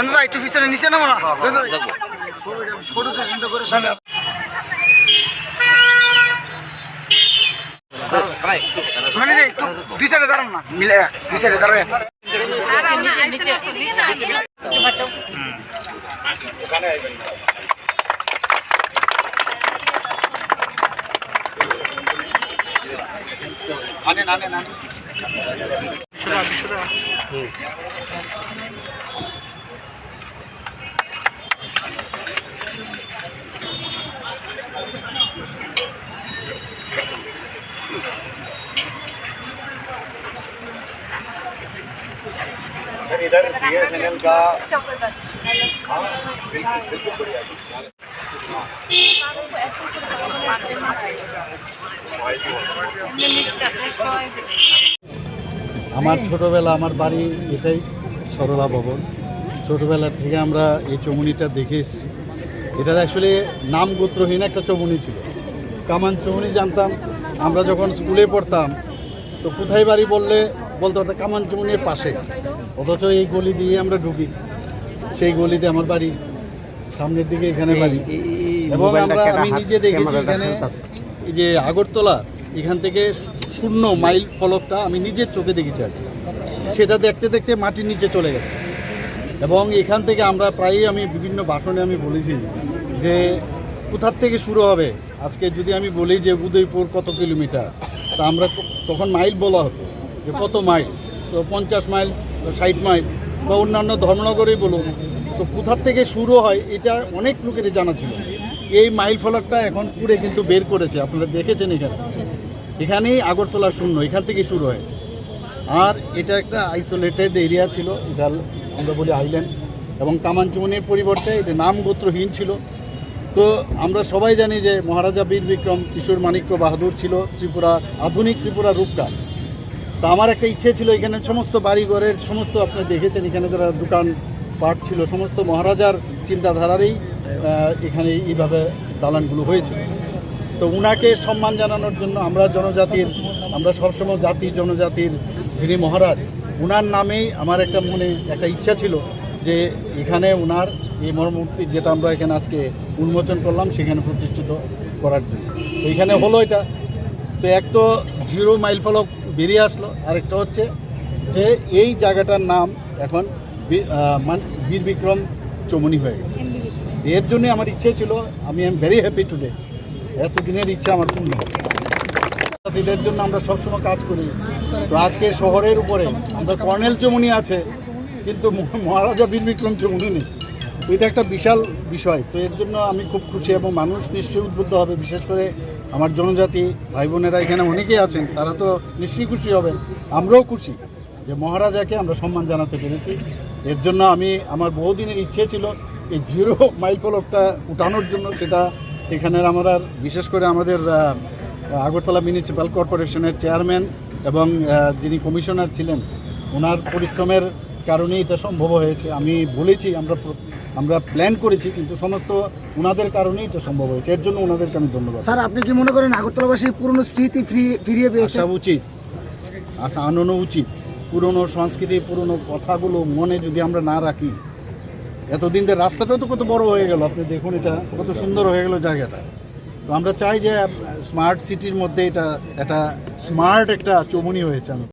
দাদা একটু পিছনে নিচে নামো না ফটো সেশনটা করে মানে একটু দুই সাইডে দাঁড়ান না মিলে দুই সাইডে দাঁড়াবে इधर बीएसएनएल का बिल्कुल बढ़िया আমার ছোটোবেলা আমার বাড়ি এটাই সরলা ভবন। ছোটোবেলার থেকে আমরা এই চমুনিটা দেখে এসেছি। এটার অ্যাকচুয়ালি নাম গোত্রহীন একটা চমুনি ছিল, কামান চমুনি জানতাম আমরা যখন স্কুলে পড়তাম। তো কোথায় বাড়ি বললে বলতে পারতাম কামান চমুনির পাশে, অথচ এই গলি দিয়ে আমরা ঢুকি, সেই গলিতে আমার বাড়ি, সামনের দিকে এখানে বাড়ি। এবং আমি নিজে দেখেছি এখানে এই যে আগরতলা এখান থেকে 0 মাইল ফলকটা আমি নিজের চোখে দেখেছি আগে, সেটা দেখতে দেখতে মাটির নিচে চলে গেছে। এবং এখান থেকে আমরা প্রায়ই আমি বিভিন্ন ভাষণে আমি বলেছি যে কোথার থেকে শুরু হবে। আজকে যদি আমি বলি যে উদয়পুর কত কিলোমিটার, তা আমরা তখন মাইল বলা হতো যে কত মাইল, তো 50 মাইল, তো 60 মাইল বা অন্যান্য ধর্মনগরেই বলুন। তো কোথার থেকে শুরু হয় এটা অনেক লোকেরই জানা ছিল। এই মাইল ফলকটা এখন পুরে কিন্তু বের করেছে, আপনারা দেখেছেন এখানেই আগরতলা 0, এখান থেকে শুরু হয়েছে। আর এটা একটা আইসোলেটেড এরিয়া ছিল, এটা আমরা বলি আইল্যান্ড। এবং কামানচুমনির পরিবর্তে এটা নাম গোত্রহীন ছিল। তো আমরা সবাই জানি যে মহারাজা বীর বিক্রম কিশোর মাণিক্য বাহাদুর ছিল ত্রিপুরা, আধুনিক ত্রিপুরা রূপটা। তো আমার একটা ইচ্ছে ছিল এখানে সমস্ত বাড়িঘরের সমস্ত, আপনি দেখেছেন এখানে যারা দোকান পাট ছিল সমস্ত মহারাজার চিন্তাধারারই এখানে এইভাবে দালানগুলো হয়েছিল। তো উনাকে সম্মান জানানোর জন্য আমরা সবসময় জনজাতির যিনি মহারাজ, উনার নামেই আমার একটা মনে একটা ইচ্ছা ছিল যে এখানে উনার এই মূর্তি যেটা আমরা এখানে আজকে উন্মোচন করলাম সেখানে প্রতিষ্ঠিত করার জন্য। তো এখানে হলো এটা। তো এক তো 0 মাইল ফলক বেরিয়ে আসলো, আরেকটা হচ্ছে যে এই জায়গাটার নাম এখন বীর বিক্রম চমুনি হয়ে গেল। এর জন্য আমার ইচ্ছে ছিল, আমি এম ভেরি হ্যাপি টুডে, এতদিনের ইচ্ছা আমার পূর্ণ। এদের জন্য আমরা সবসময় কাজ করি। তো আজকে শহরের উপরে আমরা কর্নেল চমুনি আছে, কিন্তু মহারাজা বীর বিক্রম চমুনি নেই। এটা একটা বিশাল বিষয়। তো এর জন্য আমি খুব খুশি, এবং মানুষ নিশ্চয়ই উদ্বুদ্ধ হবে, বিশেষ করে আমার জনজাতি ভাই বোনেরা এখানে অনেকেই আছেন, তারা তো নিশ্চয়ই খুশি হবেন। আমরাও খুশি যে মহারাজাকে আমরা সম্মান জানাতে পেরেছি। এর জন্য আমার বহুদিনের ইচ্ছে ছিল এই 0 মাইল ফলকটা উঠানোর জন্য। সেটা এখানের আমরা বিশেষ করে আমাদের আগরতলা মিউনিসিপ্যাল কর্পোরেশনের চেয়ারম্যান এবং যিনি কমিশনার ছিলেন, ওনার পরিশ্রমের কারণেই এটা সম্ভব হয়েছে। আমি বলেছি আমরা প্ল্যান করেছি, কিন্তু সমস্ত ওনাদের কারণেই এটা সম্ভব হয়েছে। এর জন্য ওনাদেরকে আমি ধন্যবাদ। স্যার, আপনি কি মনে করেন আগরতলাবাসী পুরনো স্মৃতি ফিরিয়ে পেয়েছে? উচিত, আনানো উচিত। পুরনো সংস্কৃতি, পুরনো কথাগুলো মনে যদি আমরা না রাখি, এতদিন ধরে রাস্তাটাও তো কত বড় হয়ে গেল, আপনি দেখুন এটা কত সুন্দর হয়ে গেল জায়গাটা। তো আমরা চাই যে স্মার্ট সিটির মধ্যে এটা একটা স্মার্ট একটা চমুনি হয়েছে।